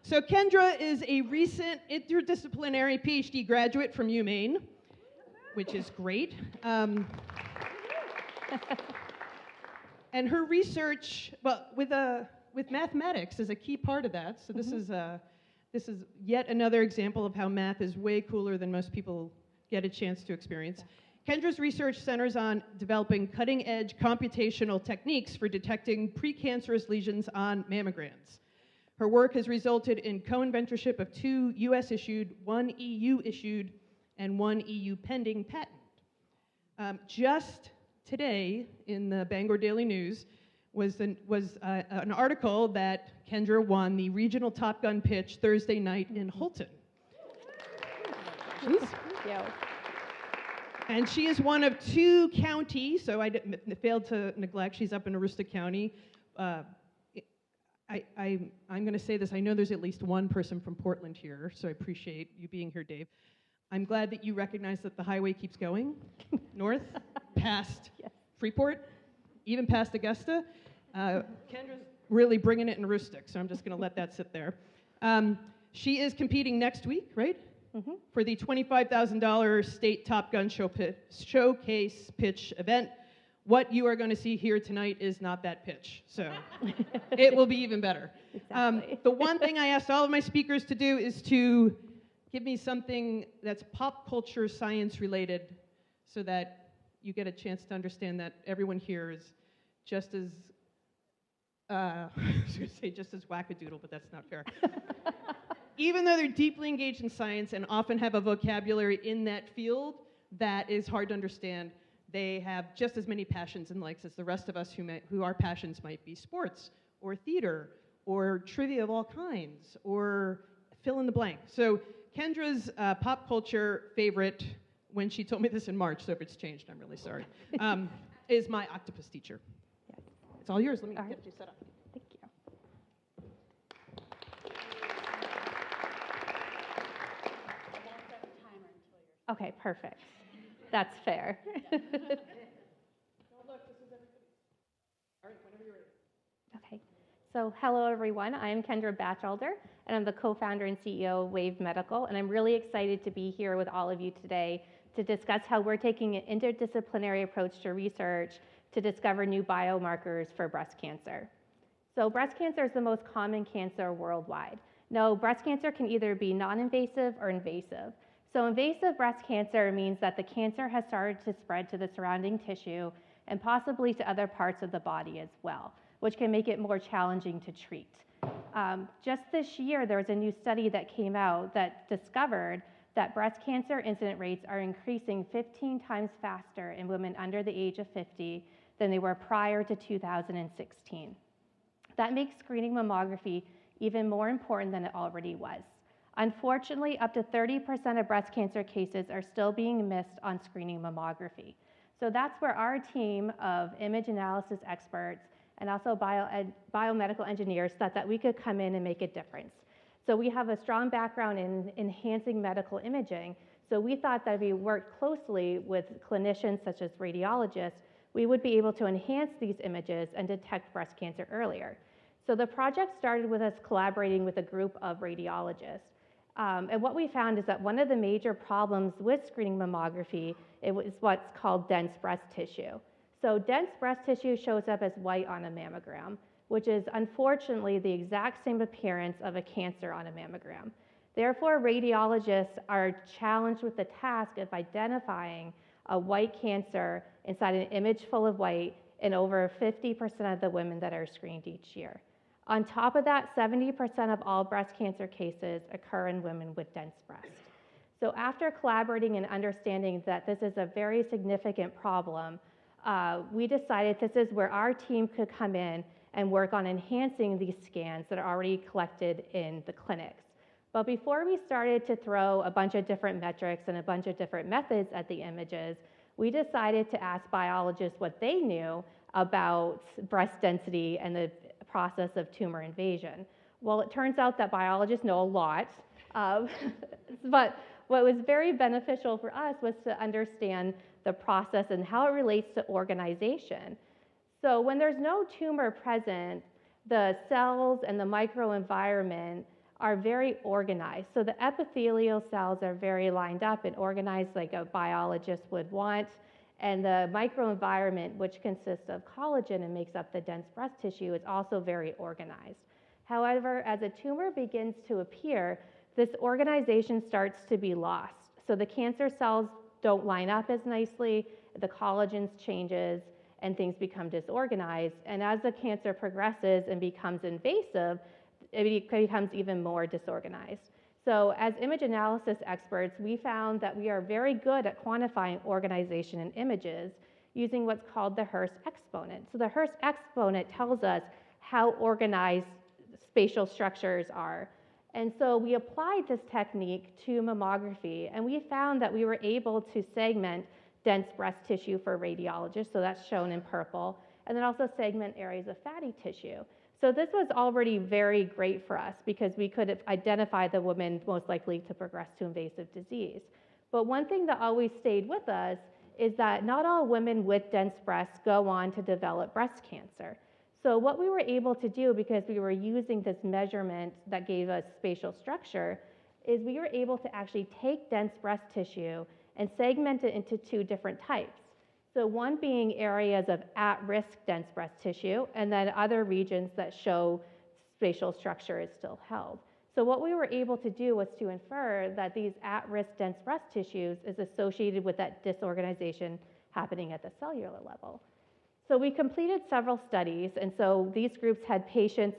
So Kendra is a recent interdisciplinary PhD graduate from UMaine, which is great. And her research, well, with mathematics is a key part of that. So this is yet another example of how math is way cooler than most people get a chance to experience. Kendra's research centers on developing cutting-edge computational techniques for detecting precancerous lesions on mammograms. Her work has resulted in co-inventorship of 2 US-issued, 1 EU-issued, and 1 EU-pending patent. Just today, in the Bangor Daily News, was an article that Kendra won the regional Top Gun pitch Thursday night in Holton. Yeah. And she is one of 2 counties, so I failed to neglect, she's up in Aroostook County. I'm going to say this, I know there's at least one person from Portland here, so I appreciate you being here, Dave. I'm glad that you recognize that the highway keeps going north, past Freeport, even past Augusta. Kendra's really bringing it in Aroostook, so I'm just going to let that sit there. She is competing next week, right? Mm-hmm. For the $25,000 state Top Gun showcase pitch event. What you are going to see here tonight is not that pitch, so it will be even better. Exactly. The one thing I asked all of my speakers to do is to give me something that's pop culture science related so that you get a chance to understand that everyone here is just as, I was going to say just as wackadoodle, but that's not fair. Even though they're deeply engaged in science and often have a vocabulary in that field that is hard to understand, they have just as many passions and likes as the rest of us who our passions might be sports or theater or trivia of all kinds or fill in the blank. So Kendra's pop culture favorite, when she told me this in March, so if it's changed, I'm really sorry, is my octopus teacher. Yes. It's all yours. Let me All get right. you set up. Thank you. Okay, perfect. That's fair. Okay. So hello, everyone. I'm Kendra Batchelder, and I'm the co-founder and CEO of WAVED Medical, and I'm really excited to be here with all of you today to discuss how we're taking an interdisciplinary approach to research to discover new biomarkers for breast cancer. So breast cancer is the most common cancer worldwide. Now, breast cancer can either be non-invasive or invasive. So invasive breast cancer means that the cancer has started to spread to the surrounding tissue and possibly to other parts of the body as well, which can make it more challenging to treat. Just this year, there was a new study that came out that discovered that breast cancer incident rates are increasing 15 times faster in women under the age of 50 than they were prior to 2016. That makes screening mammography even more important than it already was. Unfortunately, up to 30% of breast cancer cases are still being missed on screening mammography. So that's where our team of image analysis experts and also biomedical engineers thought that we could come in and make a difference. So we have a strong background in enhancing medical imaging. So we thought that if we worked closely with clinicians such as radiologists, we would be able to enhance these images and detect breast cancer earlier. So the project started with us collaborating with a group of radiologists. And what we found is that one of the major problems with screening mammography is what's called dense breast tissue. So dense breast tissue shows up as white on a mammogram, which is unfortunately the exact same appearance of a cancer on a mammogram. Therefore, radiologists are challenged with the task of identifying a white cancer inside an image full of white in over 50% of the women that are screened each year. On top of that, 70% of all breast cancer cases occur in women with dense breast. So after collaborating and understanding that this is a very significant problem, we decided this is where our team could come in and work on enhancing these scans that are already collected in the clinics. But before we started to throw a bunch of different metrics and a bunch of different methods at the images, we decided to ask biologists what they knew about breast density and the process of tumor invasion. Well, it turns out that biologists know a lot, but what was very beneficial for us was to understand the process and how it relates to organization. So when there's no tumor present, the cells and the microenvironment are very organized. So the epithelial cells are very lined up and organized like a biologist would want. And the microenvironment, which consists of collagen and makes up the dense breast tissue, is also very organized. However, as a tumor begins to appear, this organization starts to be lost. So the cancer cells don't line up as nicely, the collagen changes, and things become disorganized. And as the cancer progresses and becomes invasive, it becomes even more disorganized. So as image analysis experts, we found that we are very good at quantifying organization in images using what's called the Hurst exponent. So the Hurst exponent tells us how organized spatial structures are. And so we applied this technique to mammography, and we found that we were able to segment dense breast tissue for radiologists, so that's shown in purple, and then also segment areas of fatty tissue. So this was already very great for us because we could identify the women most likely to progress to invasive disease. But one thing that always stayed with us is that not all women with dense breasts go on to develop breast cancer. So what we were able to do, because we were using this measurement that gave us spatial structure, is we were able to actually take dense breast tissue and segment it into two different types. So one being areas of at-risk dense breast tissue, and then other regions that show spatial structure is still held. So what we were able to do was to infer that these at-risk dense breast tissues is associated with that disorganization happening at the cellular level. So we completed several studies, and so these groups had patients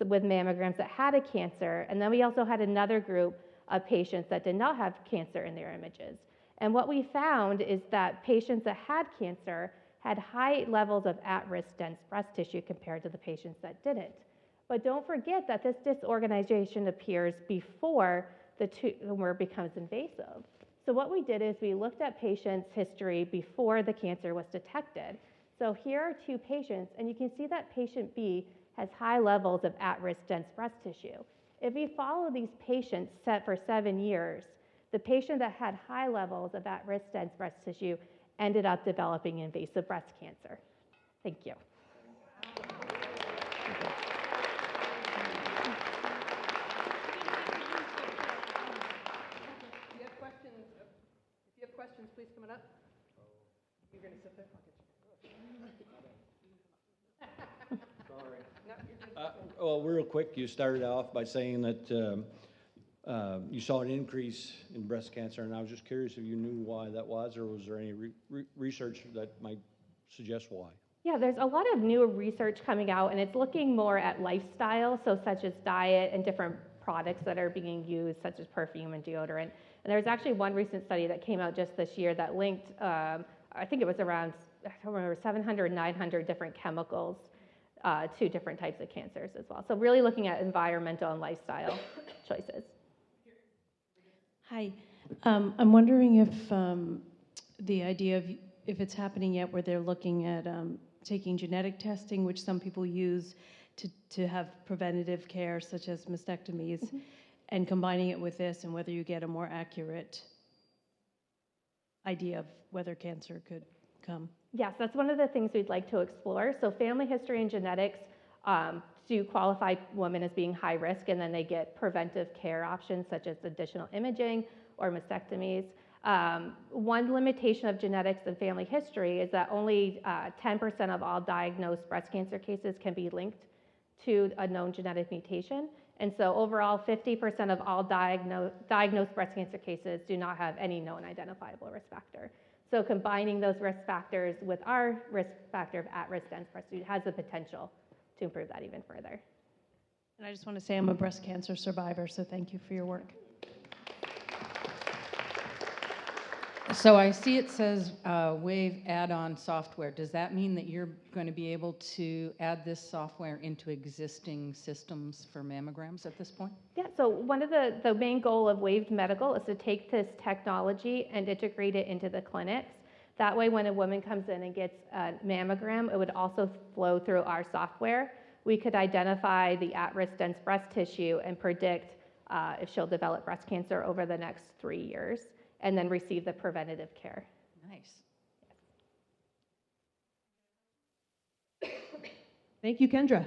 with mammograms that had a cancer, and then we also had another group of patients that did not have cancer in their images. And what we found is that patients that had cancer had high levels of at-risk dense breast tissue compared to the patients that didn't. But don't forget that this disorganization appears before the tumor becomes invasive. So what we did is we looked at patients' history before the cancer was detected. So here are two patients, and you can see that patient B has high levels of at-risk dense breast tissue. If we follow these patients set for 7 years, the patient that had high levels of at-risk dense breast tissue ended up developing invasive breast cancer. Thank you. If you have questions, please come on up. You're going to sit there. Well, real quick, you started off by saying that you saw an increase in breast cancer, and I was just curious if you knew why that was, or was there any research that might suggest why? Yeah, there's a lot of new research coming out, and it's looking more at lifestyle, so such as diet and different products that are being used, such as perfume and deodorant. And there's actually one recent study that came out just this year that linked, I think it was around, I don't remember, 700, 900 different chemicals to different types of cancers as well. So really looking at environmental and lifestyle choices. Hi, I'm wondering if the idea of if it's happening yet where they're looking at taking genetic testing, which some people use to have preventative care such as mastectomies, and combining it with this, and whether you get a more accurate idea of whether cancer could come. Yes, that's one of the things we'd like to explore. So family history and genetics do qualify women as being high risk, and then they get preventive care options such as additional imaging or mastectomies. One limitation of genetics and family history is that only 10% of all diagnosed breast cancer cases can be linked to a known genetic mutation. And so overall, 50% of all diagnosed breast cancer cases do not have any known identifiable risk factor. So combining those risk factors with our risk factor of at-risk dense breast tissue has the potential to improve that even further. And I just want to say I'm a breast cancer survivor, so thank you for your work. So I see it says WAVE add-on software. Does that mean that you're going to be able to add this software into existing systems for mammograms at this point? Yeah, so one of the main goal of WAVED Medical is to take this technology and integrate it into the clinics. That way, when a woman comes in and gets a mammogram, it would also flow through our software. We could identify the at-risk dense breast tissue and predict if she'll develop breast cancer over the next 3 years, and then receive the preventative care. Nice. Thank you, Kendra.